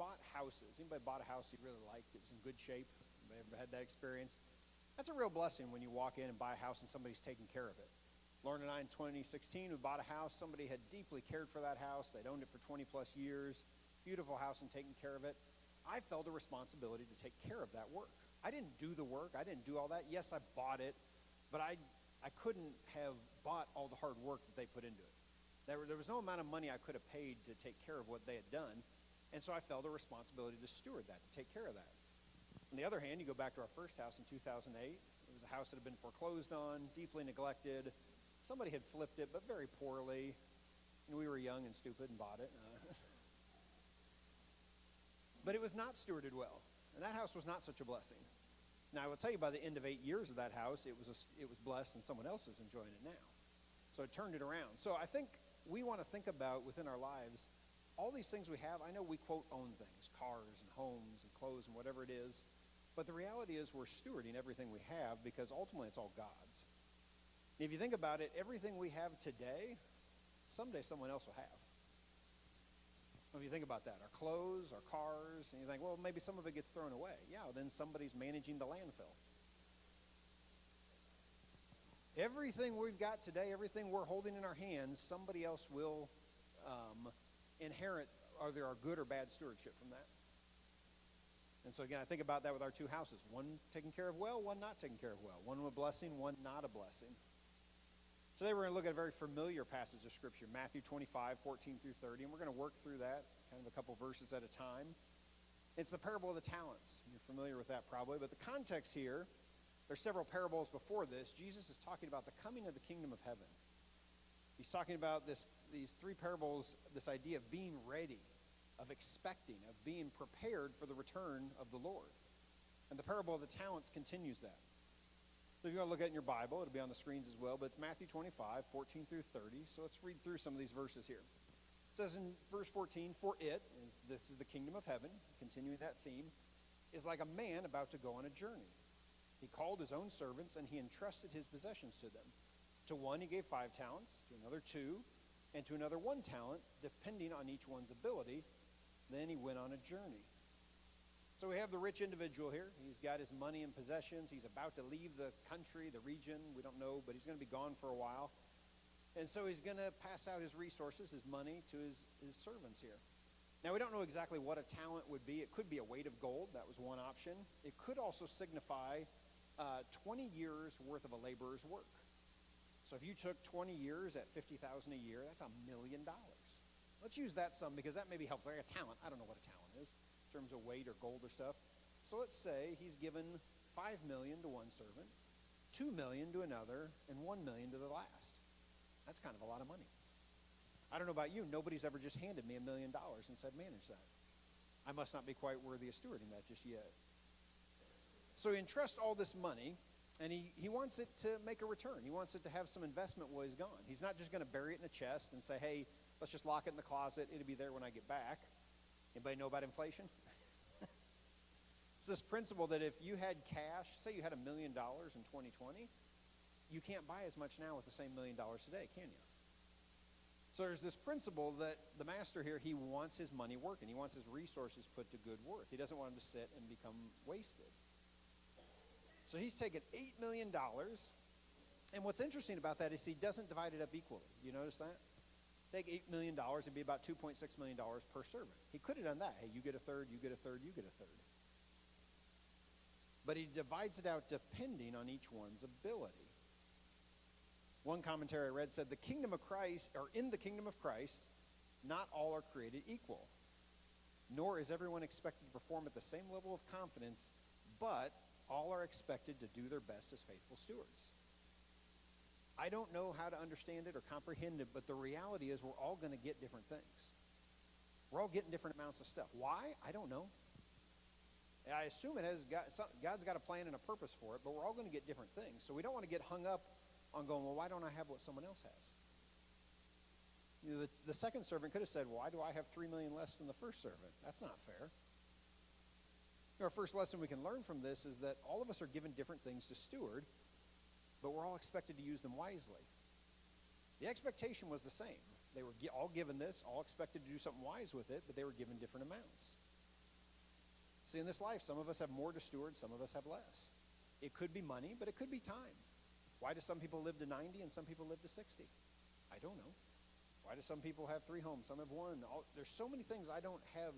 bought houses? Anybody bought a house you really liked? It was in good shape? Anybody ever had that experience? That's a real blessing when you walk in and buy a house and somebody's taking care of it. Lauren and I in 2016, we bought a house. Somebody had deeply cared for that house. They'd owned it for 20 plus years. Beautiful house and taking care of it. I felt a responsibility to take care of that work. I didn't do the work. I didn't do all that. Yes, I bought it, but I couldn't have bought all the hard work that they put into it. There was no amount of money I could have paid to take care of what they had done, and so I felt a responsibility to steward that, to take care of that. On the other hand, you go back to our first house in 2008. It was a house that had been foreclosed on, deeply neglected. Somebody had flipped it, but very poorly. And we were young and stupid and bought it. But it was not stewarded well, and that house was not such a blessing. Now, I will tell you, by the end of 8 years of that house, it was blessed, and someone else is enjoying it now. So it turned it around. So I think we want to think about within our lives all these things we have. I know we quote own things, cars and homes and clothes and whatever it is, but the reality is we're stewarding everything we have because ultimately it's all God's. And if you think about it, everything we have today, someday someone else will have. If you think about that, our clothes, our cars, and you think, well, maybe some of it gets thrown away. Yeah, well, then somebody's managing the landfill. Everything we've got today, everything we're holding in our hands, somebody else will inherit either our good or bad stewardship from that. And so again, I think about that with our two houses. One taken care of well, one not taken care of well. One a blessing, one not a blessing. Today we're going to look at a very familiar passage of Scripture, Matthew 25, 14 through 30, and we're going to work through that, kind of a couple verses at a time. It's the parable of the talents. You're familiar with that probably, but the context here, there's several parables before this. Jesus is talking about the coming of the kingdom of heaven. He's talking about these three parables, this idea of being ready, of expecting, of being prepared for the return of the Lord. And the parable of the talents continues that. So if you want to look at it in your Bible, it'll be on the screens as well, but it's Matthew 25, 14 through 30. So let's read through some of these verses here. It says in verse 14, "For this is the kingdom of heaven," continuing that theme, "is like a man about to go on a journey. He called his own servants, and he entrusted his possessions to them. To one he gave 5 talents, to another 2, and to another 1 talent, depending on each one's ability. Then he went on a journey." So we have the rich individual here. He's got his money and possessions. He's about to leave the country, the region. We don't know, but he's going to be gone for a while. And so he's going to pass out his resources, his money, to his servants here. Now, we don't know exactly what a talent would be. It could be a weight of gold. That was one option. It could also signify 20 years worth of a laborer's work. So if you took 20 years at $50,000 a year, that's $1 million. Let's use that sum because that maybe helps. Like a talent. I don't know what a talent is in terms of weight or gold or stuff. So let's say he's given $5 million to one servant, $2 million to another, and $1 million to the last. That's kind of a lot of money. I don't know about you. Nobody's ever just handed me $1 million and said, manage that. I must not be quite worthy of stewarding that just yet. So he entrusts all this money, and he wants it to make a return. He wants it to have some investment while he's gone. He's not just going to bury it in a chest and say, hey, let's just lock it in the closet. It'll be there when I get back. Anybody know about inflation? It's this principle that if you had cash, say you had $1 million in 2020, you can't buy as much now with the same $1 million today, can you? So there's this principle that the master here, he wants his money working. He wants his resources put to good work. He doesn't want them to sit and become wasted. So he's taken $8 million, and what's interesting about that is he doesn't divide it up equally. You notice that? Take $8 million, it'd be about $2.6 million per servant. He could have done that. Hey, you get a third, you get a third, you get a third. But he divides it out depending on each one's ability. One commentary I read said, in the kingdom of Christ, not all are created equal, nor is everyone expected to perform at the same level of confidence, but all are expected to do their best as faithful stewards. I don't know how to understand it or comprehend it, but the reality is we're all going to get different things. We're all getting different amounts of stuff. Why? I don't know. I assume God's got a plan and a purpose for it, but we're all going to get different things. So we don't want to get hung up on going, well, why don't I have what someone else has? You know, the second servant could have said, why do I have $3 million less than the first servant? That's not fair. Our first lesson we can learn from this is that all of us are given different things to steward, but we're all expected to use them wisely. The expectation was the same. They were all given this, all expected to do something wise with it, but they were given different amounts. See, in this life, some of us have more to steward, some of us have less. It could be money, but it could be time. Why do some people live to 90 and some people live to 60? I don't know. Why do some people have 3 homes, some have 1? There's so many things I don't have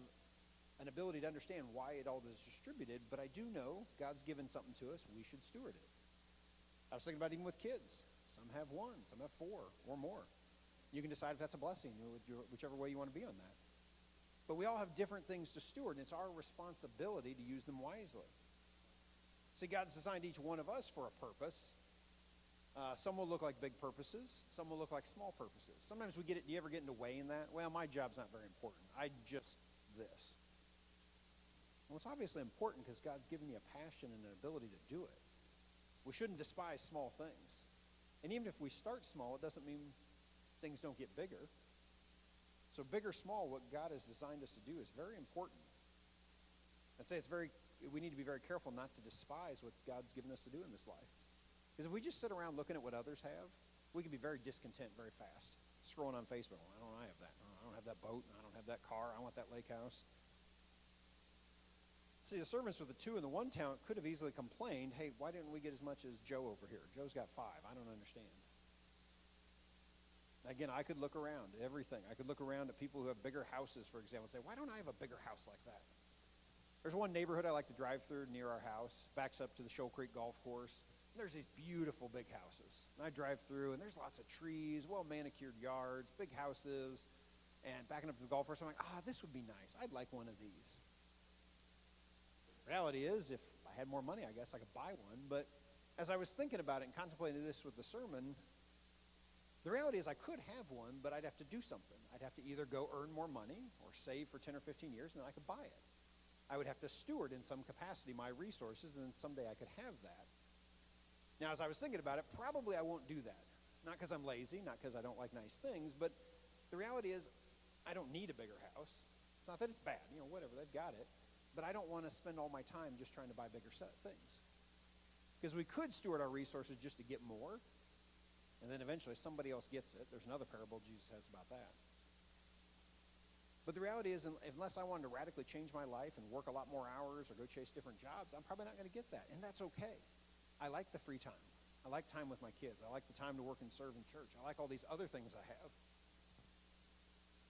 an ability to understand why it all is distributed, but I do know God's given something to us. We should steward it. I was thinking about even with kids. Some have 1, some have 4 or more. You can decide if that's a blessing, whichever way you want to be on that. But we all have different things to steward, and it's our responsibility to use them wisely. See, God's designed each one of us for a purpose. Some will look like big purposes. Some will look like small purposes. Sometimes do you ever get into weighing that? Well, my job's not very important. I just this. Well, it's obviously important because God's given you a passion and an ability to do it. We shouldn't despise small things. And even if we start small, it doesn't mean things don't get bigger. So big or small, what God has designed us to do is very important. I'd say we need to be very careful not to despise what God's given us to do in this life. Because if we just sit around looking at what others have, we can be very discontent very fast. Scrolling on Facebook, I don't have that. I don't have that boat. I don't have that car. I want that lake house. See, the servants with the 2 and the 1 talent could have easily complained, hey, why didn't we get as much as Joe over here? Joe's got 5. I don't understand. Again, I could look around at everything. I could look around at people who have bigger houses, for example, and say, why don't I have a bigger house like that? There's one neighborhood I like to drive through near our house, backs up to the Shoal Creek Golf Course. And there's these beautiful big houses. And I drive through, and there's lots of trees, well-manicured yards, big houses. And backing up to the golf course, I'm like, this would be nice. I'd like one of these. Reality is, if I had more money, I guess I could buy one. But as I was thinking about it and contemplating this with the sermon, the reality is I could have one, but I'd have to do something. I'd have to either go earn more money or save for 10 or 15 years, and then I could buy it. I would have to steward in some capacity my resources, and then someday I could have that. Now, as I was thinking about it, probably I won't do that. Not because I'm lazy, not because I don't like nice things, but the reality is I don't need a bigger house. It's not that it's bad, whatever, they've got it. But I don't want to spend all my time just trying to buy bigger things. Because we could steward our resources just to get more, and then eventually somebody else gets it. There's another parable Jesus has about that. But the reality is, unless I wanted to radically change my life and work a lot more hours or go chase different jobs, I'm probably not going to get that. And that's okay. I like the free time. I like time with my kids. I like the time to work and serve in church. I like all these other things I have.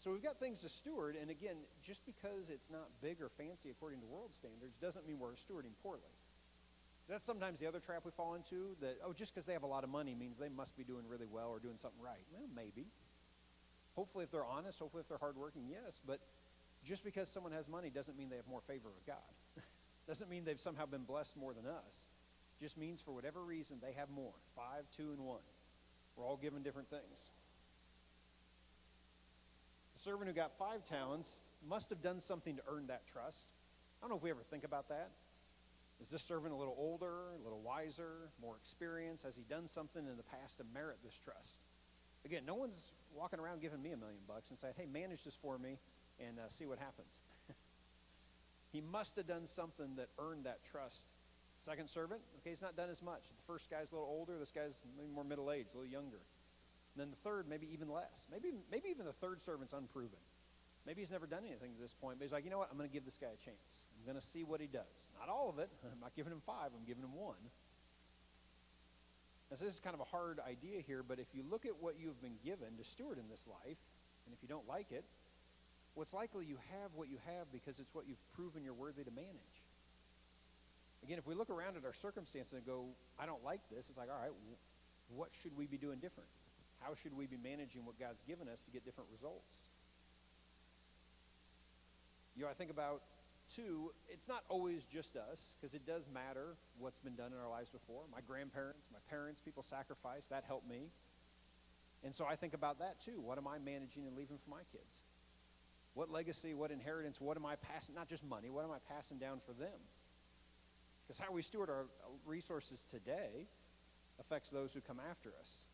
So we've got things to steward. And again, just because it's not big or fancy according to world standards doesn't mean we're stewarding poorly. That's sometimes the other trap we fall into, that, just because they have a lot of money means they must be doing really well or doing something right. Well, maybe. Hopefully if they're honest, hopefully if they're hardworking, yes. But just because someone has money doesn't mean they have more favor with God. Doesn't mean they've somehow been blessed more than us. Just means for whatever reason they have more. 5, 2, and 1. We're all given different things. The servant who got 5 talents must have done something to earn that trust. I don't know if we ever think about that. Is this servant a little older, a little wiser, more experienced? Has he done something in the past to merit this trust? Again, no one's walking around giving me $1 million and saying, hey, manage this for me and see what happens. He must have done something that earned that trust. Second servant, okay, he's not done as much. The first guy's a little older. This guy's maybe more middle-aged, a little younger. And then the third, maybe even less. Maybe even the third servant's unproven. Maybe he's never done anything to this point, but he's like, you know what? I'm going to give this guy a chance. I'm going to see what he does. Not all of it. I'm not giving him 5. I'm giving him 1. Now, so this is kind of a hard idea here, but if you look at what you've been given to steward in this life, and if you don't like it, what's likely you have what you have because it's what you've proven you're worthy to manage. Again, if we look around at our circumstances and go, I don't like this, it's like, all right, what should we be doing different? How should we be managing what God's given us to get different results? I think about, too, it's not always just us, because it does matter what's been done in our lives before. My grandparents, my parents, people sacrificed. That helped me. And so I think about that, too. What am I managing and leaving for my kids? What legacy, what inheritance, what am I passing, not just money, what am I passing down for them? Because how we steward our resources today affects those who come after us.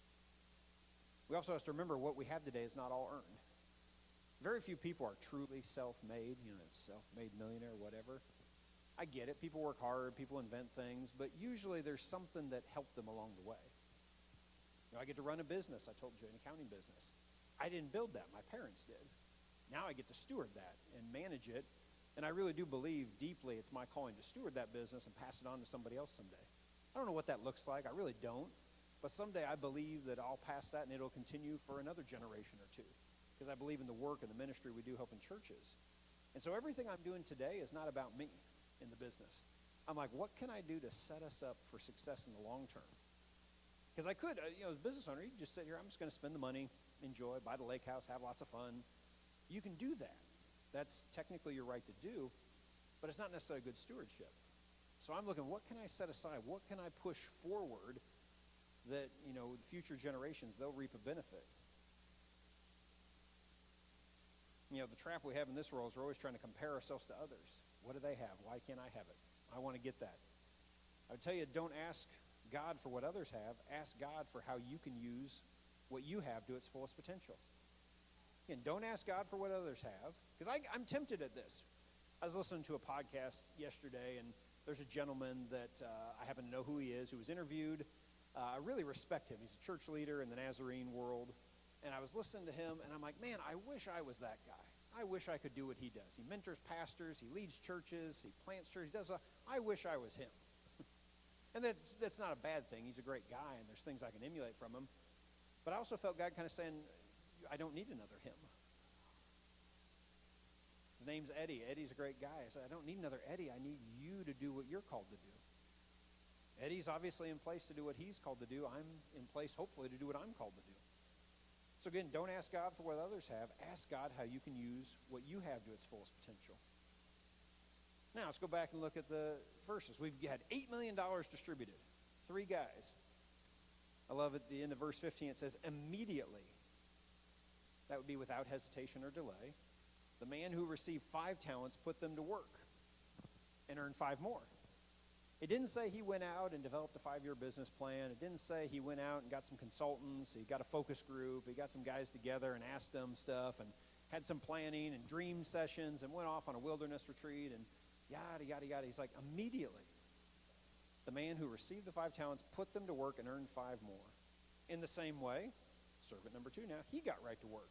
We also have to remember what we have today is not all earned. Very few people are truly self-made, self-made millionaire, whatever. I get it. People work hard. People invent things. But usually there's something that helped them along the way. I get to run a business. I told you, an accounting business. I didn't build that. My parents did. Now I get to steward that and manage it And I really do believe deeply it's my calling to steward that business and pass it on to somebody else someday. I don't know what that looks like. I really don't. But someday I believe that I'll pass that and it'll continue for another generation or two. Because I believe in the work and the ministry we do helping churches. And so everything I'm doing today is not about me in the business. I'm like, what can I do to set us up for success in the long term? Because I could, as a business owner, you can just sit here, I'm just going to spend the money, enjoy, buy the lake house, have lots of fun. You can do that. That's technically your right to do, but it's not necessarily good stewardship. So I'm looking, what can I set aside? What can I push forward that, future generations, they'll reap a benefit? The trap we have in this world is we're always trying to compare ourselves to others. What do they have? Why can't I have it? I want to get that. I would tell you, don't ask God for what others have. Ask God for how you can use what you have to its fullest potential. Again, don't ask God for what others have, because I'm tempted at this. I was listening to a podcast yesterday, and there's a gentleman that I happen to know who he is, who was interviewed. I really respect him. He's a church leader in the Nazarene world. And I was listening to him, and I'm like, man, I wish I was that guy. I wish I could do what he does. He mentors pastors. He leads churches. He plants churches. I wish I was him. And that's not a bad thing. He's a great guy, and there's things I can emulate from him. But I also felt God kind of saying, I don't need another him. His name's Eddie. Eddie's a great guy. I said, I don't need another Eddie. I need you to do what you're called to do. Eddie's obviously in place to do what he's called to do. I'm in place, hopefully, to do what I'm called to do. So again, don't ask God for what others have. Ask God how you can use what you have to its fullest potential. Now, let's go back and look at the verses. We've had $8 million distributed. 3 guys. I love at the end of verse 15, it says, immediately. That would be without hesitation or delay. The man who received 5 talents put them to work and earned 5 more. It didn't say he went out and developed a 5-year business plan. It didn't say he went out and got some consultants. He got a focus group. He got some guys together and asked them stuff and had some planning and dream sessions and went off on a wilderness retreat and yada, yada, yada. He's like, immediately, the man who received the 5 talents put them to work and earned 5 more. In the same way, servant number 2 now, he got right to work.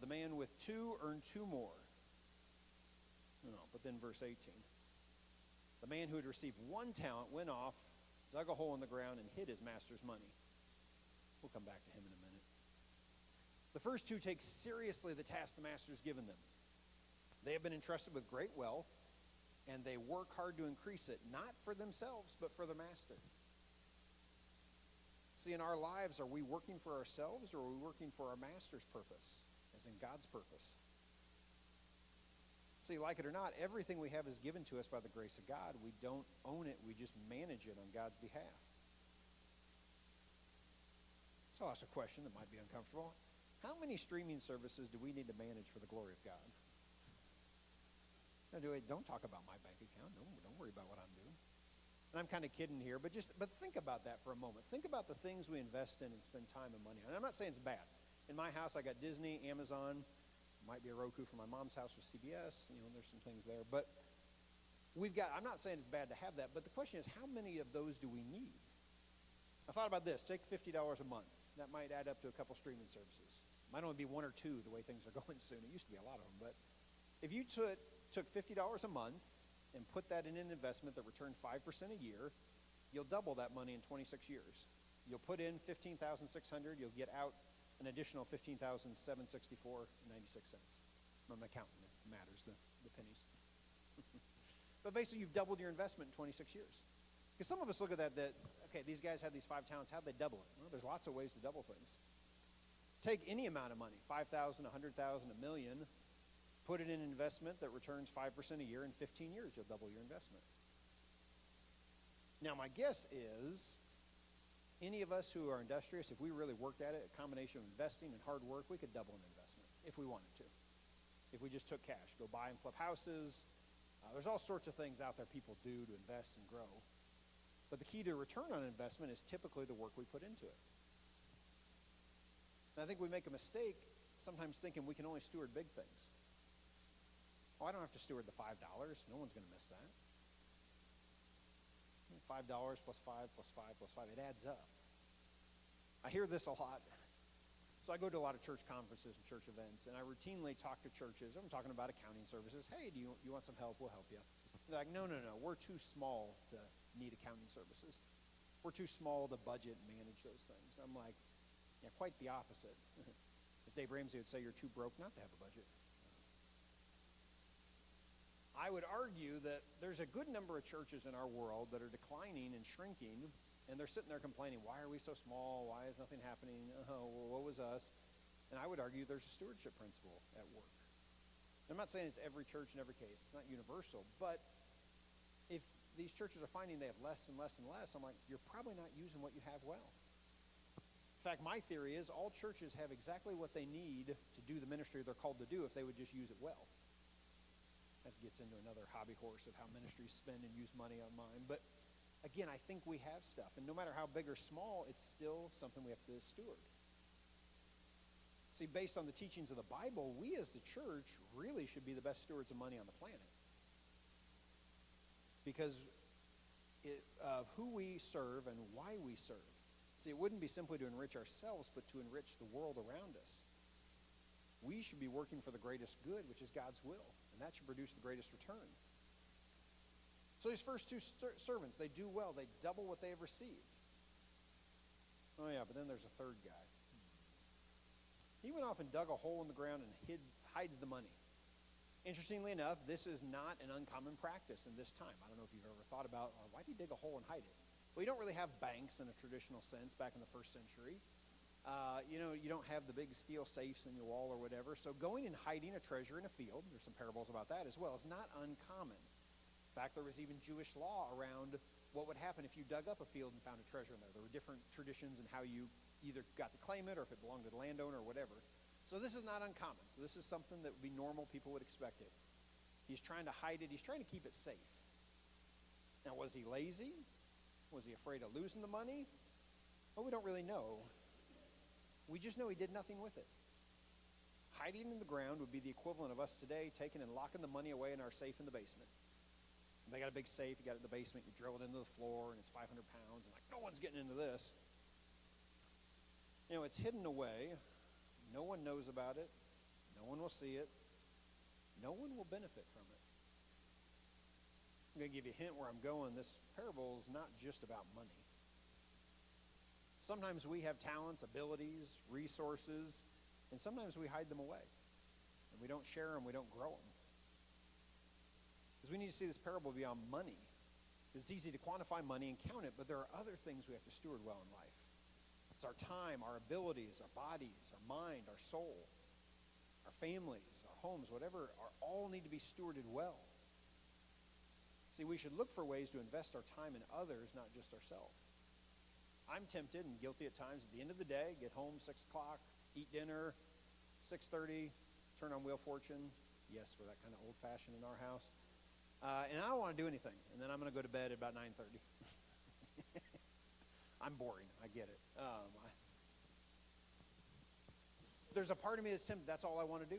The man with 2 earned 2 more. No, but then verse 18. The man who had received 1 talent went off, dug a hole in the ground, and hid his master's money. We'll come back to him in a minute. The first 2 take seriously the task the master's given them. They have been entrusted with great wealth, and they work hard to increase it, not for themselves, but for the master. See, in our lives, are we working for ourselves, or are we working for our master's purpose, as in God's purpose? See, like it or not, everything we have is given to us by the grace of God. We don't own it. We just manage it on God's behalf. So I'll ask a question that might be uncomfortable. How many streaming services do we need to manage for the glory of God? Now, don't talk about my bank account. No, don't worry about what I'm doing. And I'm kind of kidding here, but think about that for a moment. Think about the things we invest in and spend time and money on. And I'm not saying it's bad. In my house, I got Disney, Amazon. Might be a Roku for my mom's house with CBS. There's some things there. But I'm not saying it's bad to have that, but the question is, how many of those do we need? I thought about this. Take $50 a month. That might add up to a couple streaming services. Might only be 1 or 2 the way things are going soon. It used to be a lot of them. But if you took $50 a month and put that in an investment that returned 5% a year, you'll double that money in 26 years. You'll put in $15,600. You'll get out an additional $15,764.96. I'm accounting, it matters, the pennies. But basically, you've doubled your investment in 26 years. Because some of us look at that, okay, these guys had these 5 talents. How'd they double it? Well, there's lots of ways to double things. Take any amount of money, $5,000, $100,000, $1 million, put it in an investment that returns 5% a year. In 15 years, you'll double your investment. Now, my guess is, any of us who are industrious, if we really worked at it, a combination of investing and hard work, we could double an investment if we wanted to. If we just took cash, go buy and flip houses. There's all sorts of things out there people do to invest and grow. But the key to return on investment is typically the work we put into it. And I think we make a mistake sometimes thinking we can only steward big things. Oh, I don't have to steward the $5. No one's going to miss that. $5 plus 5 plus 5 plus 5, it adds up. I hear this a lot. So I go to a lot of church conferences and church events, and I routinely talk to churches. I'm talking about accounting services. Hey, do you want some help? We'll help you. They're like, no. We're too small to need accounting services. We're too small to budget and manage those things. I'm like, yeah, quite the opposite. As Dave Ramsey would say, you're too broke not to have a budget. I would argue that there's a good number of churches in our world that are declining and shrinking, and they're sitting there complaining, why are we so small? Why is nothing happening? Oh, well, what was us? And I would argue there's a stewardship principle at work. I'm not saying it's every church in every case. It's not universal. But if these churches are finding they have less and less and less, I'm like, you're probably not using what you have well. In fact, my theory is all churches have exactly what they need to do the ministry they're called to do if they would just use it well. That gets into another hobby horse of how ministries spend and use money on mine. But again, I think we have stuff. And no matter how big or small, it's still something we have to steward. See, based on the teachings of the Bible, we as the church really should be the best stewards of money on the planet. Because of who we serve and why we serve. See, it wouldn't be simply to enrich ourselves, but to enrich the world around us. We should be working for the greatest good, which is God's will. And that should produce the greatest return. So these first two servants, they do well. They double what they have received. Oh yeah, but then there's a third guy. He went off and dug a hole in the ground and hides the money. Interestingly enough, this is not an uncommon practice in this time. I don't know if you've ever thought about, why did he dig a hole and hide it? Well, you don't really have banks in a traditional sense back in the first century. You don't have the big steel safes in your wall or whatever. So going and hiding a treasure in a field, there's some parables about that as well, is not uncommon. In fact, there was even Jewish law around what would happen if you dug up a field and found a treasure in there. There were different traditions in how you either got to claim it or if it belonged to the landowner or whatever. So this is not uncommon. So this is something that would be normal. People would expect it. He's trying to hide it. He's trying to keep it safe. Now, was he lazy? Was he afraid of losing the money? Well, we don't really know. We just know he did nothing with it. Hiding in the ground would be the equivalent of us today taking and locking the money away in our safe in the basement. They got a big safe, you got it in the basement, you drill it into the floor, and it's 500 pounds, and like, no one's getting into this. You know, it's hidden away. No one knows about it. No one will see it. No one will benefit from it. I'm going to give you a hint where I'm going. This parable is not just about money. Sometimes we have talents, abilities, resources, and sometimes we hide them away. And we don't share them, we don't grow them. Because we need to see this parable beyond money. It's easy to quantify money and count it, but there are other things we have to steward well in life. It's our time, our abilities, our bodies, our mind, our soul, our families, our homes, whatever, all need to be stewarded well. See, we should look for ways to invest our time in others, not just ourselves. I'm tempted and guilty at times at the end of the day, get home 6 o'clock, eat dinner, 6:30, turn on Wheel of Fortune. Yes, we're that kind of old-fashioned in our house. And I don't want to do anything. And then I'm going to go to bed at about 9:30. I'm boring. I get it. There's a part of me that's tempted. That's all I want to do.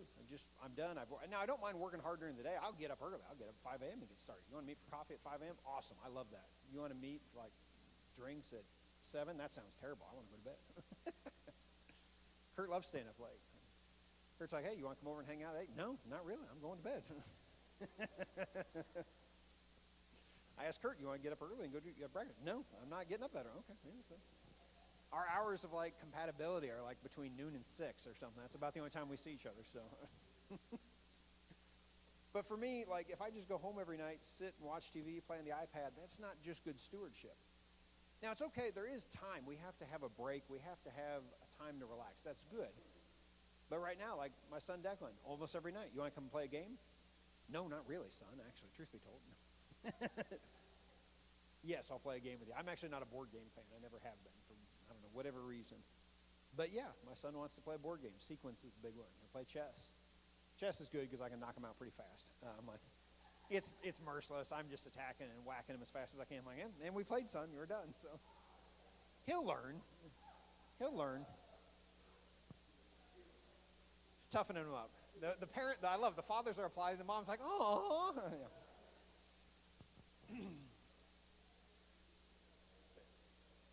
I'm done. Now, I don't mind working hard during the day. I'll get up early. I'll get up at 5 a.m. and get started. You want to meet for coffee at 5 a.m.? Awesome. I love that. You want to meet for like drinks at 7? That sounds terrible. I want to go to bed. Kurt loves staying up late. Kurt's like, hey, you want to come over and hang out at 8? No, not really. I'm going to bed. I asked Kurt, you want to get up early and go do breakfast? No, I'm not getting up that early. Okay. Yeah, so. Our hours of like compatibility are like between noon and 6 or something. That's about the only time we see each other. So, but for me, like if I just go home every night, sit and watch TV, play on the iPad, that's not just good stewardship. Now it's okay. There is time. We have to have a break. We have to have a time to relax. That's good. But right now, like my son Declan, almost every night, you want to come play a game? No, not really, son. Actually, truth be told. Yes, I'll play a game with you. I'm actually not a board game fan. I never have been for, I don't know, whatever reason. But yeah, my son wants to play a board game. Sequence is a big one. I play chess. Chess is good because I can knock him out pretty fast. It's merciless. I'm just attacking and whacking him as fast as I can. I'm like, and we played, son. You were done. So he'll learn. He'll learn. It's toughening him up. The parent that I love, the fathers are applying. The mom's like, oh.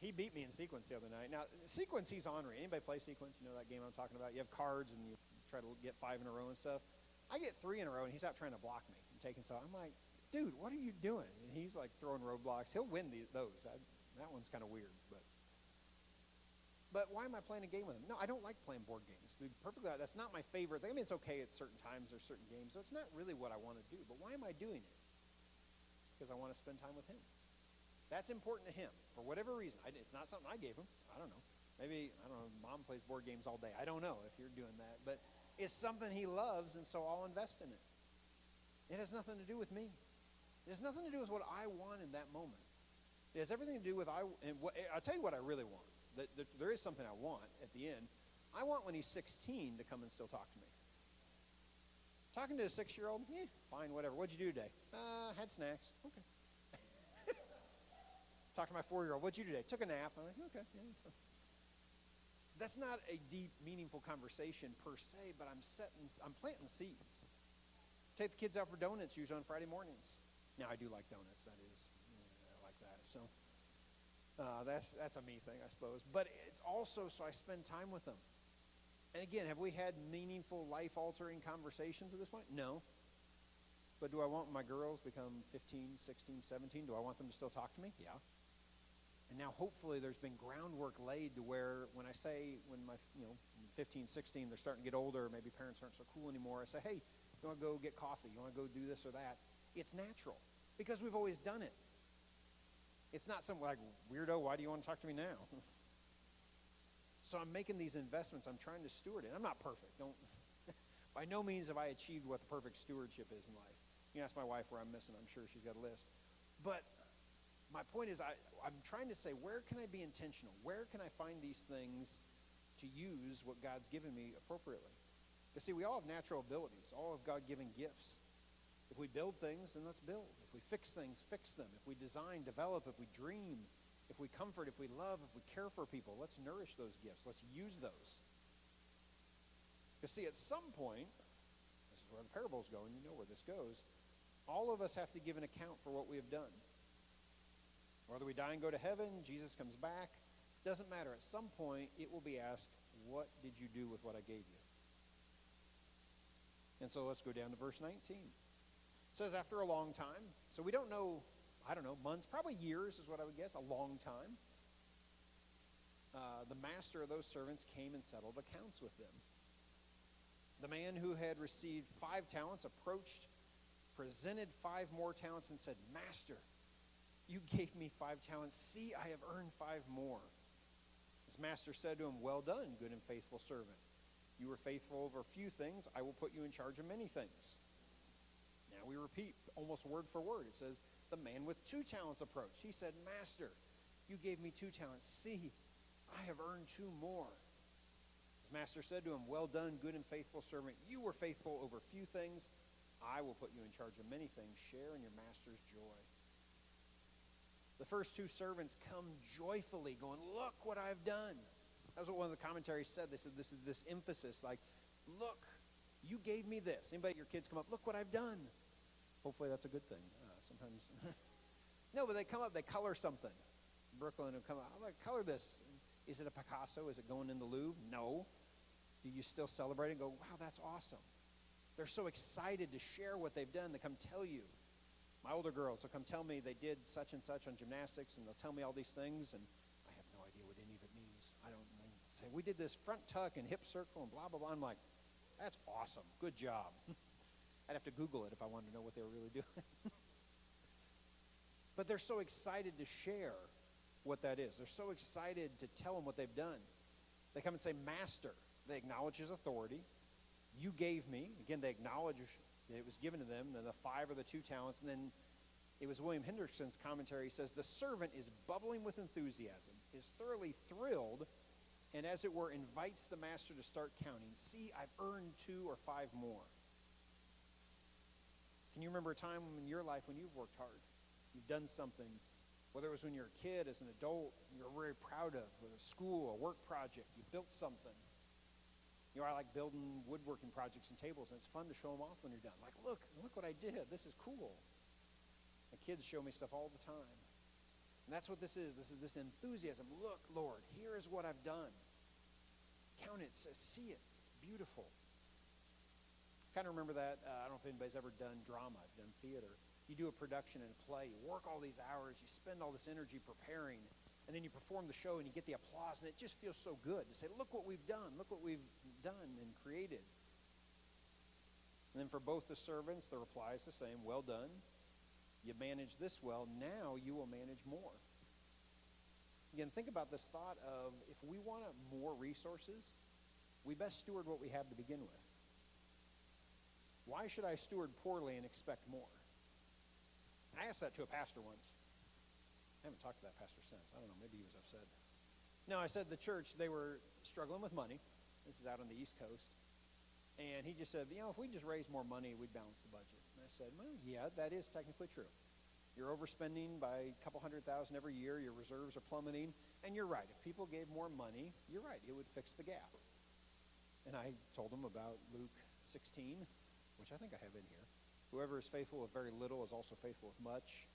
He beat me in sequence the other night. Now, sequence, he's ornery. Anybody play sequence? You know that game I'm talking about? You have cards, and you try to get 5 in a row and stuff. I get 3 in a row, and he's out trying to block me and taking stuff. I'm like, dude, what are you doing? And he's like throwing roadblocks. He'll win those. That one's kind of weird. But why am I playing a game with him? No, I don't like playing board games. To be perfectly honest, that's not my favorite thing. I mean, it's okay at certain times or certain games. So it's not really what I want to do. But why am I doing it? Because I want to spend time with him. That's important to him for whatever reason. It's not something I gave him. I don't know. Maybe, I don't know, mom plays board games all day. I don't know if you're doing that. But it's something he loves, and so I'll invest in it. It has nothing to do with me. It has nothing to do with what I want in that moment. It has everything to do with I'll tell you what I really want. There is something I want at the end. I want when he's 16 to come and still talk to me. Talking to a 6-year-old, fine, whatever. What'd you do today? Had snacks. Okay. Talk to my 4-year-old. What'd you do today? Took a nap. I'm like, okay. Yeah, so. That's not a deep, meaningful conversation per se, but I'm planting seeds. Take the kids out for donuts usually on Friday mornings. Now, I do like donuts. That is, I like that. So that's a me thing, I suppose. But it's also so I spend time with them. And again, have we had meaningful, life-altering conversations at this point? No. But do I want my girls become 15, 16, 17? Do I want them to still talk to me? Yeah. And now hopefully there's been groundwork laid to where when my 15, 16, they're starting to get older, maybe parents aren't so cool anymore, I say, hey, you want to go get coffee? You want to go do this or that? It's natural because we've always done it. It's not some like, weirdo, why do you want to talk to me now? So I'm making these investments. I'm trying to steward it. I'm not perfect. By no means have I achieved what the perfect stewardship is in life. You can ask my wife where I'm missing. I'm sure she's got a list. But my point is I'm trying to say, where can I be intentional? Where can I find these things to use what God's given me appropriately? Because, see, we all have natural abilities. All have God-given gifts. If we build things, then let's build. If we fix things, fix them. If we design, develop. If we dream, if we comfort, if we love, if we care for people, let's nourish those gifts. Let's use those. Because, see, at some point, this is where the parable's going. You know where this goes. All of us have to give an account for what we have done. Whether we die and go to heaven, Jesus comes back, doesn't matter. At some point, it will be asked, what did you do with what I gave you? And so let's go down to verse 19. It says, after a long time, so we don't know, months, probably years is what I would guess, a long time. The master of those servants came and settled accounts with them. The man who had received 5 talents approached, presented 5 more talents, and said, Master, you gave me 5 talents. See, I have earned 5 more. His master said to him, well done, good and faithful servant. You were faithful over a few things. I will put you in charge of many things. Now we repeat almost word for word. It says, the man with 2 talents approached. He said, Master, you gave me 2 talents. See, I have earned 2 more. His master said to him, well done, good and faithful servant. You were faithful over few things. I will put you in charge of many things. Share in your master's joy. The first 2 servants come joyfully going, look what I've done. That's what one of the commentaries said. They said this is this emphasis, like, look, you gave me this. Anybody, your kids come up, look what I've done. Hopefully that's a good thing. Sometimes. No, but they come up, they color something. Brooklyn will come up, I'll color this. Is it a Picasso? Is it going in the Louvre? No. Do you still celebrate and go, wow, that's awesome. They're so excited to share what they've done. They come tell you. My older girls will come tell me they did such and such on gymnastics, and they'll tell me all these things, and I have no idea what any of it means. I don't say, we did this front tuck and hip circle and blah, blah, blah. I'm like, that's awesome. Good job. I'd have to Google it if I wanted to know what they were really doing. But they're so excited to share what that is. They're so excited to tell them what they've done. They come and say, Master. They acknowledge his authority. You gave me. Again, they acknowledge that it was given to them. Then the 5 or the 2 talents. And then it was William Hendrickson's commentary. He says, the servant is bubbling with enthusiasm, is thoroughly thrilled, and as it were, invites the master to start counting. See, I've earned 2 or 5 more. Can you remember a time in your life when you've worked hard? You've done something, whether it was when you were a kid, as an adult, you're very proud of, whether it's school, a work project, you built something. You know, I like building woodworking projects and tables, and it's fun to show them off when you're done. Like, look what I did. This is cool. My kids show me stuff all the time. And that's what this is. This is this enthusiasm. Look, Lord, here is what I've done. Count it, see it. It's beautiful. Kind of remember that. I don't know if anybody's ever done drama, done theater. You do a production and a play. You work all these hours. You spend all this energy preparing. And then you perform the show and you get the applause. And it just feels so good to say, look what we've done. Look what we've done and created. And then for both the servants, the reply is the same. Well done. You manage this well. Now you will manage more. Again, think about this thought of if we want more resources, we best steward what we have to begin with. Why should I steward poorly and expect more? I asked that to a pastor once. I haven't talked to that pastor since. I don't know, maybe he was upset. No, I said the church, they were struggling with money. This is out on the East Coast. And he just said, if we just raise more money, we'd balance the budget. And I said, well, yeah, that is technically true. You're overspending by a couple $100,000 every year. Your reserves are plummeting. And you're right. If people gave more money, you're right. It would fix the gap. And I told him about Luke 16, which I think I have in here. Whoever is faithful with very little is also faithful with much.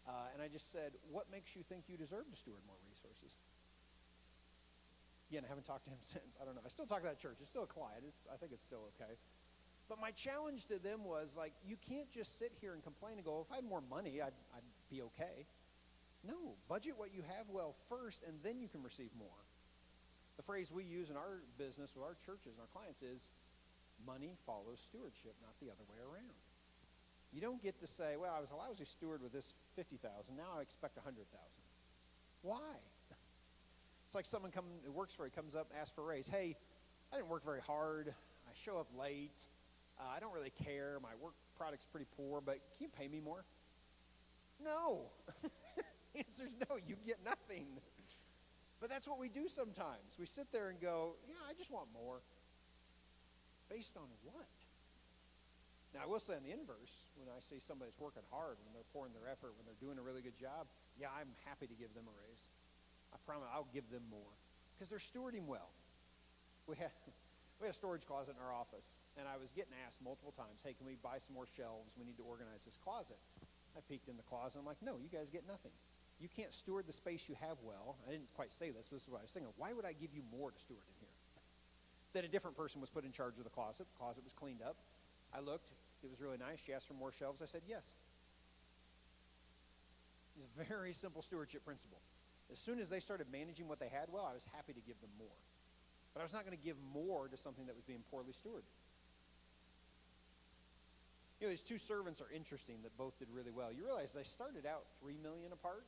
And I just said, what makes you think you deserve to steward more resources? Again, I haven't talked to him since. I don't know. I still talk to that church. It's still quiet. I think it's still okay. But my challenge to them was, you can't just sit here and complain and go, if I had more money, I'd be okay. No, budget what you have well first, and then you can receive more. The phrase we use in our business with our churches and our clients is, money follows stewardship, not the other way around. You don't get to say, well, I was a lousy steward with this $50,000. Now I expect $100,000. Why? It's like someone who works for you comes up and asks for a raise. Hey, I didn't work very hard. I show up late. I don't really care. My work product's pretty poor, but can you pay me more? No. The answer's no. You get nothing. But that's what we do sometimes. We sit there and go, yeah, I just want more. Based on what? Now, I will say on the inverse, when I see somebody that's working hard, when they're pouring their effort, when they're doing a really good job, yeah, I'm happy to give them a raise. I promise I'll give them more because they're stewarding well. We had a storage closet in our office, and I was getting asked multiple times, hey, can we buy some more shelves? We need to organize this closet. I peeked in the closet. I'm like, no, you guys get nothing. You can't steward the space you have well. I didn't quite say this, but this is what I was thinking. Why would I give you more to steward in here? Then a different person was put in charge of the closet. The closet was cleaned up. I looked. It was really nice. She asked for more shelves. I said, yes. It's a very simple stewardship principle. As soon as they started managing what they had well, I was happy to give them more. But I was not going to give more to something that was being poorly stewarded. These two servants are interesting that both did really well. You realize they started out $3 million apart.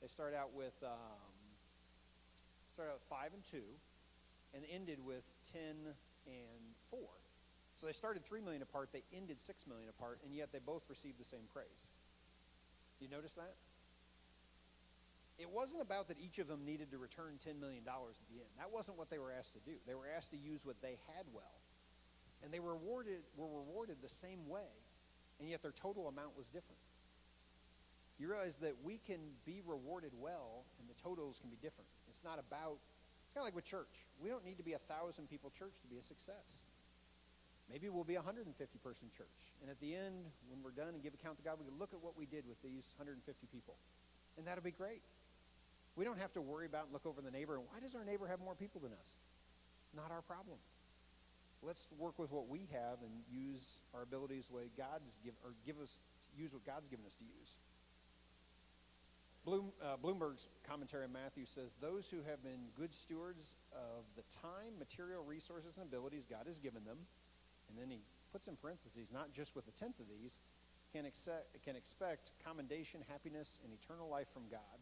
They started out with 5 and 2 and ended with 10 and 4. So they started $3 million apart, they ended $6 million apart, and yet they both received the same praise. You notice that? It wasn't about that each of them needed to return $10 million at the end. That wasn't what they were asked to do. They were asked to use what they had well. And they were rewarded the same way, and yet their total amount was different. You realize that we can be rewarded well, and the totals can be different. It's kind of like with church. We don't need to be a 1,000-people church to be a success. Maybe we'll be a 150-person church. And at the end, when we're done and give account to God, we can look at what we did with these 150 people. And that'll be great. We don't have to worry about and look over the neighbor. And why does our neighbor have more people than us? Not our problem. Let's work with what we have and use our abilities the way use what God's given us to use. Bloomberg's commentary on Matthew says, those who have been good stewards of the time, material resources, and abilities God has given them, and then he puts in parentheses, not just with a tenth of these, can expect commendation, happiness, and eternal life from God.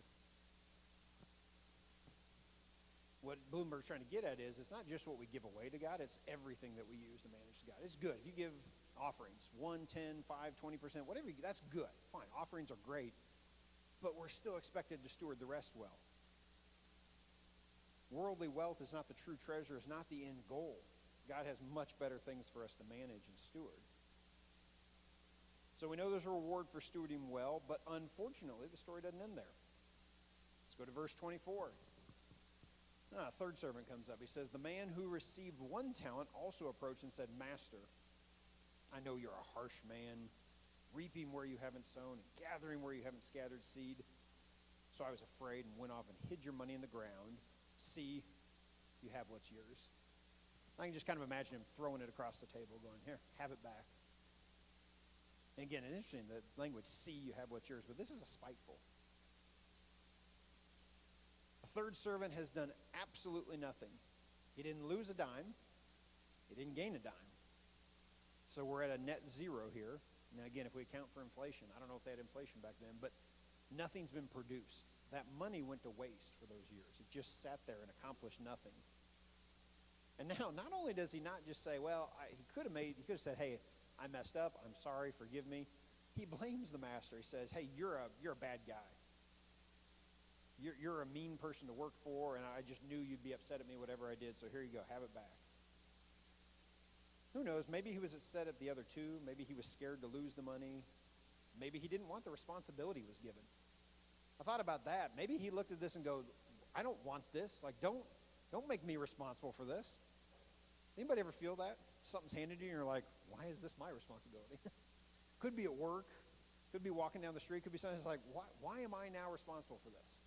What Bloomberg's trying to get at is it's not just what we give away to God, it's everything that we use to manage God. It's good. You give offerings, 1, 10, 5, 20%, whatever, that's good. Fine, offerings are great, but we're still expected to steward the rest well. Worldly wealth is not the true treasure, is not the end goal. God has much better things for us to manage and steward. So we know there's a reward for stewarding well, but unfortunately, the story doesn't end there. Let's go to verse 24. A third servant comes up. He says, the man who received 1 talent also approached and said, Master, I know you're a harsh man, reaping where you haven't sown and gathering where you haven't scattered seed. So I was afraid and went off and hid your money in the ground. See, you have what's yours. I can just kind of imagine him throwing it across the table, going, here, have it back. And again, it's interesting, the language, see, you have what's yours, but this is a spiteful. A third servant has done absolutely nothing. He didn't lose a dime. He didn't gain a dime. So we're at a net zero here. Now, again, if we account for inflation, I don't know if they had inflation back then, but nothing's been produced. That money went to waste for those years. It just sat there and accomplished nothing. And now, not only does he not just say, well, he could have said, hey, I messed up. I'm sorry. Forgive me. He blames the master. He says, hey, you're a bad guy. You're a mean person to work for, and I just knew you'd be upset at me, whatever I did, so here you go. Have it back. Who knows? Maybe he was upset at the other two. Maybe he was scared to lose the money. Maybe he didn't want the responsibility he was given. I thought about that. Maybe he looked at this and goes, I don't want this. Like, don't make me responsible for this. Anybody ever feel that? Something's handed to you and you're like, why is this my responsibility? Could be at work. Could be walking down the street. Could be something that's like, why am I now responsible for this?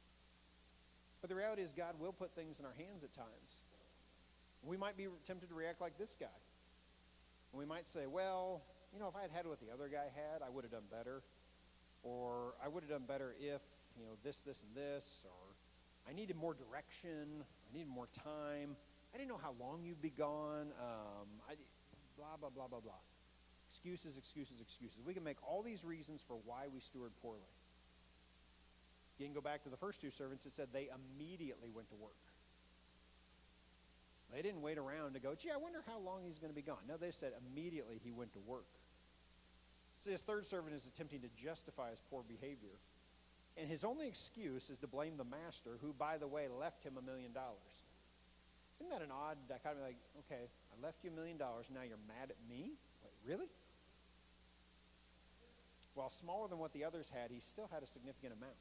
But the reality is God will put things in our hands at times. We might be tempted to react like this guy. And we might say, well, if I had what the other guy had, I would have done better. Or I would have done better if, this, and this. Or I needed more direction. I needed more time. I didn't know how long you'd be gone. Blah, blah, blah, blah, blah. Excuses, excuses, excuses. We can make all these reasons for why we steward poorly. You can go back to the first two servants. It said they immediately went to work. They didn't wait around to go, gee, I wonder how long he's going to be gone. No, they said immediately he went to work. See, this third servant is attempting to justify his poor behavior. And his only excuse is to blame the master, who, by the way, left him $1 million. Isn't that an odd dichotomy? Like, okay, I left you $1 million, now you're mad at me? Wait, really? While smaller than what the others had, he still had a significant amount.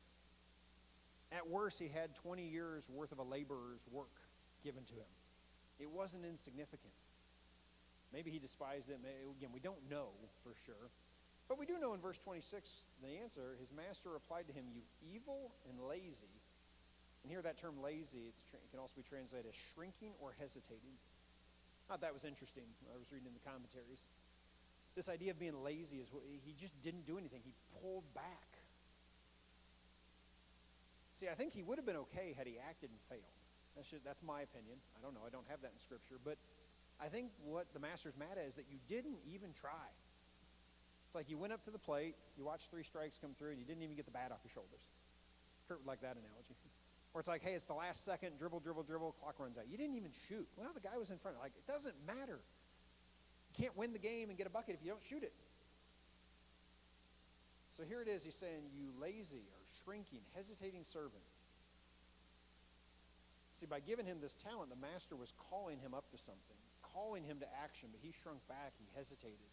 At worst, he had 20 years worth of a laborer's work given to him. It wasn't insignificant. Maybe he despised it. Again, we don't know for sure. But we do know in verse 26, the answer, his master replied to him, you evil and lazy. And here that term lazy, it can also be translated as shrinking or hesitating. I thought that was interesting. I was reading in the commentaries. This idea of being lazy is he just didn't do anything. He pulled back. See, I think he would have been okay had he acted and failed. That's my opinion. I don't know. I don't have that in Scripture. But I think what the master's mad at is that you didn't even try. It's like you went up to the plate, you watched 3 strikes come through, and you didn't even get the bat off your shoulders. Kurt would like that analogy. Or it's like, hey, it's the last second, dribble, dribble, dribble, clock runs out. You didn't even shoot. Well, the guy was in front. Like, it doesn't matter. You can't win the game and get a bucket if you don't shoot it. So here it is. He's saying, you lazy or shrinking, hesitating servant. See, by giving him this talent, the master was calling him up to something, calling him to action, but he shrunk back, he hesitated.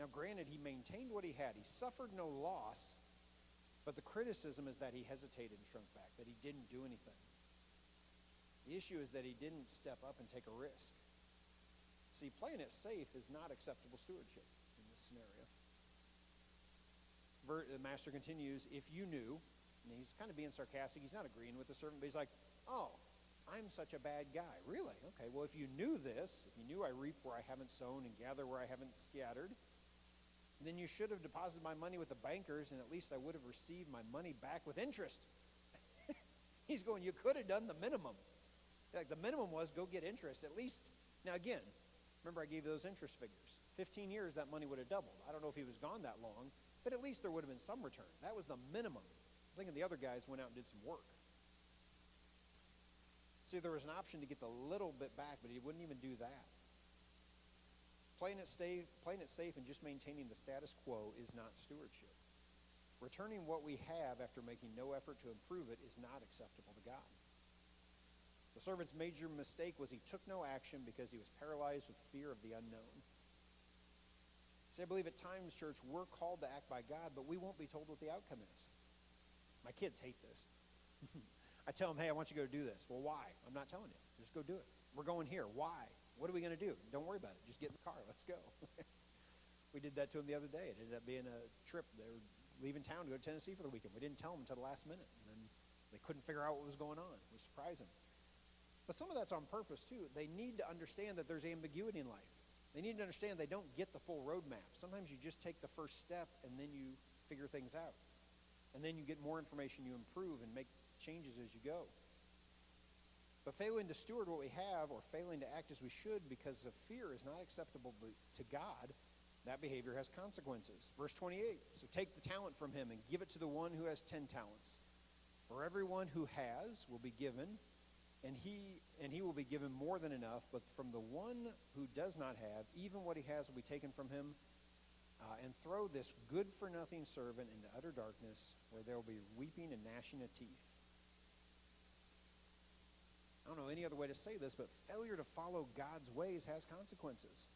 Now, granted, he maintained what he had. He suffered no loss, but the criticism is that he hesitated and shrunk back, that he didn't do anything. The issue is that he didn't step up and take a risk. See, playing it safe is not acceptable stewardship in this scenario. The master continues, if you knew, and he's kind of being sarcastic, he's not agreeing with the servant, but he's like, oh, I'm such a bad guy. Really? Okay, well, if you knew this, if you knew I reap where I haven't sown and gather where I haven't scattered, then you should have deposited my money with the bankers, and at least I would have received my money back with interest. He's going, you could have done the minimum. Like the minimum was go get interest. At least, now again, remember I gave you those interest figures. 15 years, that money would have doubled. I don't know if he was gone that long, but at least there would have been some return. That was the minimum. I'm thinking the other guys went out and did some work. See, there was an option to get the little bit back, but he wouldn't even do that. Playing it safe and just maintaining the status quo is not stewardship. Returning what we have after making no effort to improve it is not acceptable to God. The servant's major mistake was he took no action because he was paralyzed with fear of the unknown. See, I believe at times, church, we're called to act by God, but we won't be told what the outcome is. My kids hate this. I tell them, hey, I want you to go do this. Well, why? I'm not telling you. Just go do it. We're going here. Why? What are we going to do? Don't worry about it. Just get in the car. Let's go. We did that to them the other day. It ended up being a trip. They were leaving town to go to Tennessee for the weekend. We didn't tell them until the last minute. And then they couldn't figure out what was going on. It was surprising. But some of that's on purpose, too. They need to understand that there's ambiguity in life. They need to understand they don't get the full roadmap. Sometimes you just take the first step, and then you figure things out. And then you get more information, you improve, and make changes as you go. But failing to steward what we have, or failing to act as we should because of fear, is not acceptable to God. That behavior has consequences. Verse 28, so take the talent from him and give it to the one who has 10 talents. For everyone who has will be given, and he will be given more than enough. But from the one who does not have, even what he has will be taken from him. And throw this good-for-nothing servant into utter darkness, where there will be weeping and gnashing of teeth. I don't know any other way to say this, but failure to follow God's ways has consequences.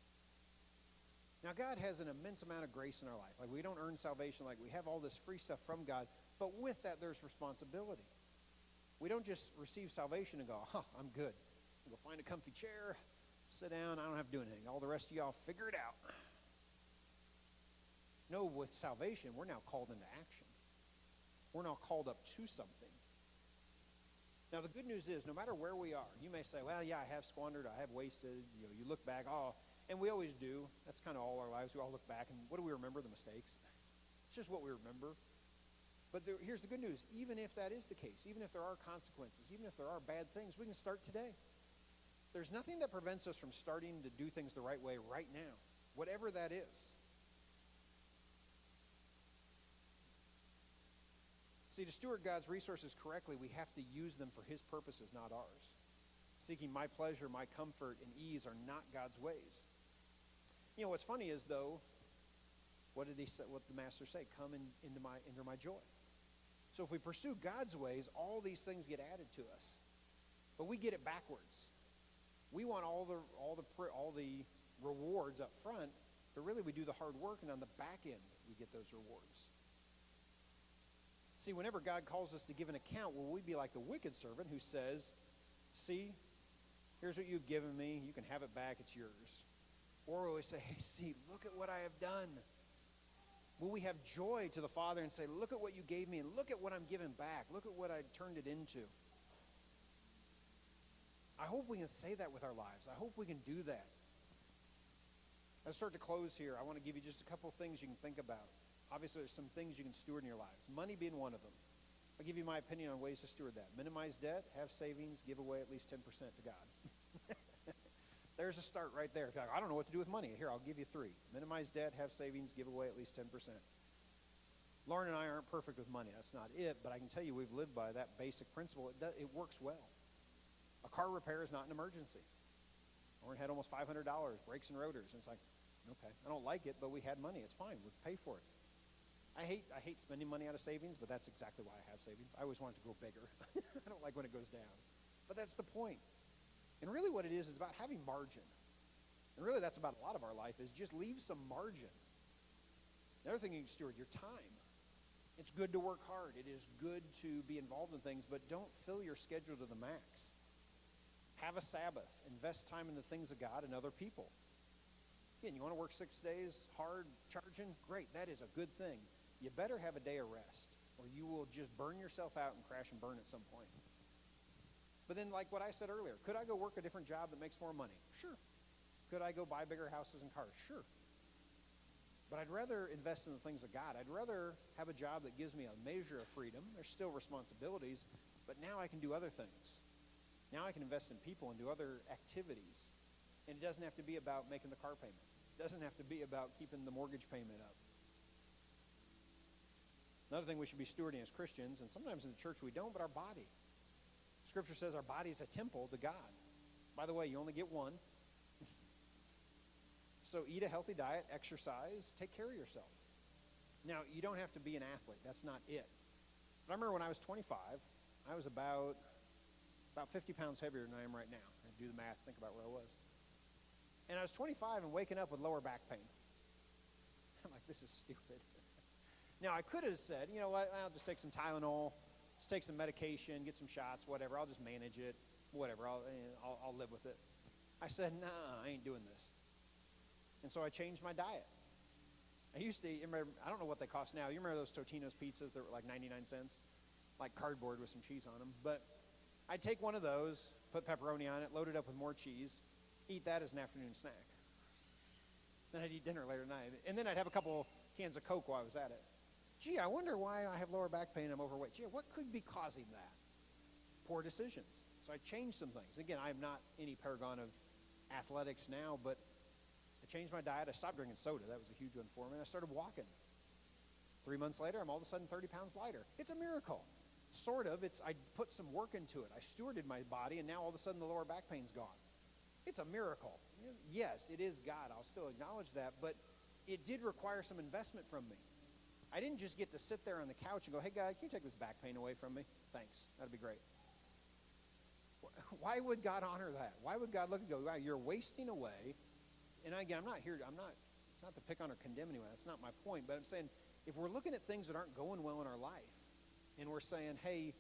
Now, God has an immense amount of grace in our life. Like, we don't earn salvation. Like, we have all this free stuff from God. But with that, there's responsibility. We don't just receive salvation and go, I'm good. I'll go find a comfy chair, sit down, I don't have to do anything. All the rest of y'all figure it out. No, with salvation, we're now called into action. We're now called up to something. Now, the good news is, no matter where we are, you may say, well, yeah, I have squandered, I have wasted. You look back, and we always do. That's kind of all our lives. We all look back, and what do we remember? The mistakes. It's just what we remember. But here's the good news. Even if that is the case, even if there are consequences, even if there are bad things, we can start today. There's nothing that prevents us from starting to do things the right way right now, whatever that is. See, to steward God's resources correctly, we have to use them for his purposes, not ours. Seeking my pleasure, my comfort, and ease are not God's ways. You know, what's funny is, though, what did the master say? Come into my joy. So if we pursue God's ways, all these things get added to us. But we get it backwards. We want all the rewards up front, but really we do the hard work, and on the back end, we get those rewards. See, whenever God calls us to give an account, will we be like the wicked servant who says, see, here's what you've given me. You can have it back. It's yours. Or will we say, hey, see, look at what I have done. Will we have joy to the Father and say, look at what you gave me and look at what I'm giving back. Look at what I turned it into. I hope we can say that with our lives. I hope we can do that. As I start to close here, I want to give you just a couple things you can think about. Obviously, there's some things you can steward in your lives. Money being one of them. I'll give you my opinion on ways to steward that. Minimize debt, have savings, give away at least 10% to God. There's a start right there. If you're like, I don't know what to do with money. Here, I'll give you 3. Minimize debt, have savings, give away at least 10%. Lauren and I aren't perfect with money. That's not it. But I can tell you we've lived by that basic principle. It works well. A car repair is not an emergency. Lauren had almost $500, brakes and rotors. And it's like, okay, I don't like it, but we had money. It's fine. We'll pay for it. I hate spending money out of savings, but that's exactly why I have savings. I always want it to grow bigger. I don't like when it goes down. But that's the point. And really what it is about having margin. And really that's about a lot of our life is just leave some margin. The other thing you can steward, your time. It's good to work hard. It is good to be involved in things, but don't fill your schedule to the max. Have a Sabbath. Invest time in the things of God and other people. Again, you want to work 6 days hard, charging? Great, that is a good thing. You better have a day of rest, or you will just burn yourself out and crash and burn at some point. But then, like what I said earlier, could I go work a different job that makes more money? Sure. Could I go buy bigger houses and cars? Sure. But I'd rather invest in the things of God. I'd rather have a job that gives me a measure of freedom. There's still responsibilities, but now I can do other things. Now I can invest in people and do other activities. And it doesn't have to be about making the car payment. It doesn't have to be about keeping the mortgage payment up. Another thing we should be stewarding as Christians, and sometimes in the church we don't, but our body. Scripture says our body is a temple to God. By the way, you only get one. So eat a healthy diet, exercise, take care of yourself. Now, you don't have to be an athlete. That's not it. But I remember when I was 25, I was about 50 pounds heavier than I am right now. I do the math, think about where I was. And I was 25 and waking up with lower back pain. I'm like, this is stupid. Now, I could have said, you know what, I'll just take some Tylenol, just take some medication, get some shots, whatever. I'll just manage it, whatever. I'll live with it. I said, nah, I ain't doing this. And so I changed my diet. I used to remember, I don't know what they cost now. You remember those Totino's pizzas that were like 99 cents? Like cardboard with some cheese on them. But I'd take one of those, put pepperoni on it, load it up with more cheese, eat that as an afternoon snack. Then I'd eat dinner later at night. And then I'd have a couple cans of Coke while I was at it. Gee, I wonder why I have lower back pain and I'm overweight. Gee, what could be causing that? Poor decisions. So I changed some things. Again, I'm not any paragon of athletics now, but I changed my diet. I stopped drinking soda. That was a huge one for me. And I started walking. 3 months later, I'm all of a sudden 30 pounds lighter. It's a miracle. Sort of. I put some work into it. I stewarded my body, and now all of a sudden the lower back pain's gone. It's a miracle. Yes, it is God. I'll still acknowledge that, but it did require some investment from me. I didn't just get to sit there on the couch and go, hey, God, can you take this back pain away from me? Thanks. That'd be great. Why would God honor that? Why would God look and go, wow, you're wasting away? And again, it's not to pick on or condemn anyone. That's not my point. But I'm saying, if we're looking at things that aren't going well in our life, and we're saying, hey,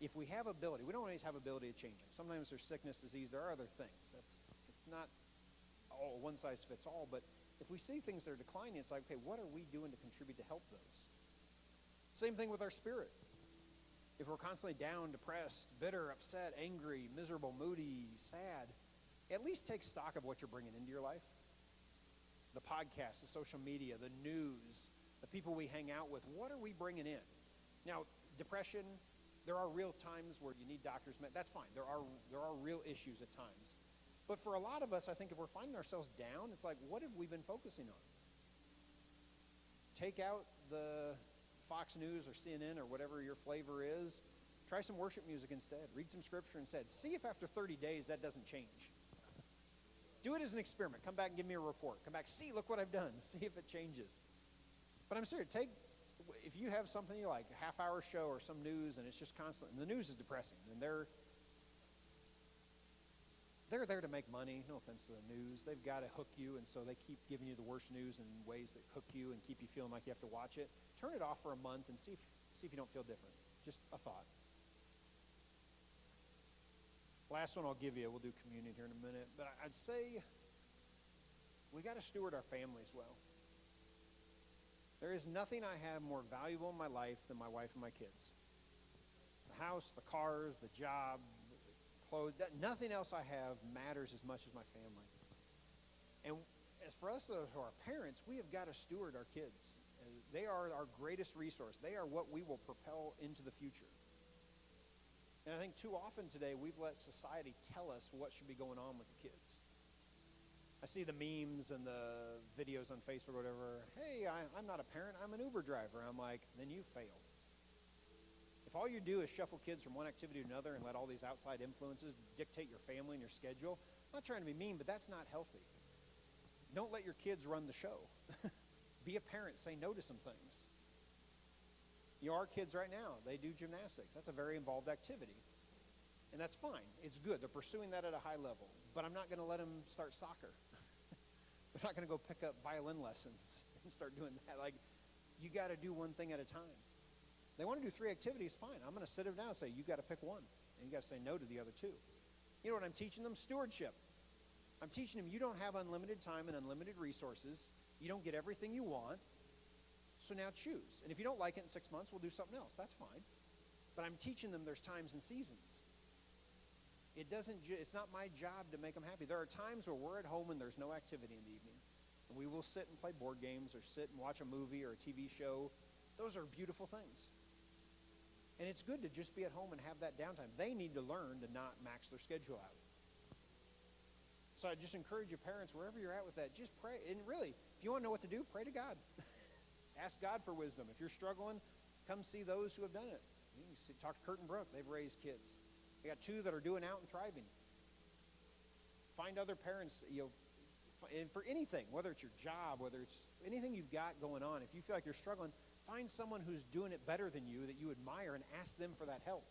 if we have ability, we don't always have ability to change them. Sometimes there's sickness, disease. There are other things. It's not all one size fits all. But if we see things that are declining, it's like, okay, what are we doing to contribute to help those? Same thing with our spirit. If we're constantly down, depressed, bitter, upset, angry, miserable, moody, sad, at least take stock of what you're bringing into your life. The podcasts, the social media, the news, the people we hang out with, what are we bringing in? Now, depression, there are real times where you need doctors. That's fine. There are real issues at times. But for a lot of us, I think if we're finding ourselves down, it's like, what have we been focusing on? Take out the Fox News or CNN or whatever your flavor is. Try some worship music instead. Read some scripture instead. See if after 30 days that doesn't change. Do it as an experiment. Come back and give me a report. Come back, see, look what I've done. See if it changes. But I'm serious. If you have something you like, a half-hour show or some news, and it's just constant, and the news is depressing, and they're there to make money. No offense to the news. They've got to hook you, and so they keep giving you the worst news in ways that hook you and keep you feeling like you have to watch it. Turn it off for a month and see if you don't feel different. Just a thought. Last one I'll give you. We'll do communion here in a minute. But I'd say we got to steward our families well. There is nothing I have more valuable in my life than my wife and my kids. The house, the cars, the job, clothes, nothing else I have matters as much as my family. And as for us, as our parents, we have got to steward our kids. They are our greatest resource. They are what we will propel into the future. And I think too often today, we've let society tell us what should be going on with the kids. I see the memes and the videos on Facebook or whatever. Hey, I'm not a parent. I'm an Uber driver. I'm like, then you failed. If all you do is shuffle kids from one activity to another and let all these outside influences dictate your family and your schedule, I'm not trying to be mean, but that's not healthy. Don't let your kids run the show. Be a parent. Say no to some things. Our kids right now, they do gymnastics. That's a very involved activity. And that's fine. It's good. They're pursuing that at a high level. But I'm not going to let them start soccer. They're not going to go pick up violin lessons and start doing that. Like, you got to do one thing at a time. They want to do 3 activities, fine. I'm going to sit them down and say, you got to pick one. And you got to say no to the other 2. You know what I'm teaching them? Stewardship. I'm teaching them you don't have unlimited time and unlimited resources. You don't get everything you want. So now choose. And if you don't like it in 6 months, we'll do something else. That's fine. But I'm teaching them there's times and seasons. It's not my job to make them happy. There are times where we're at home and there's no activity in the evening. And we will sit and play board games or sit and watch a movie or a TV show. Those are beautiful things. And it's good to just be at home and have that downtime. They need to learn to not max their schedule out. So I just encourage your parents, wherever you're at with that, just pray. And really, if you want to know what to do, pray to God. Ask God for wisdom. If you're struggling, come see those who have done it. You can talk to Kurt and Brooke. They've raised kids. We got 2 that are doing out and thriving. Find other parents, and for anything, whether it's your job, whether it's anything you've got going on, if you feel like you're struggling, find someone who's doing it better than you that you admire and ask them for that help.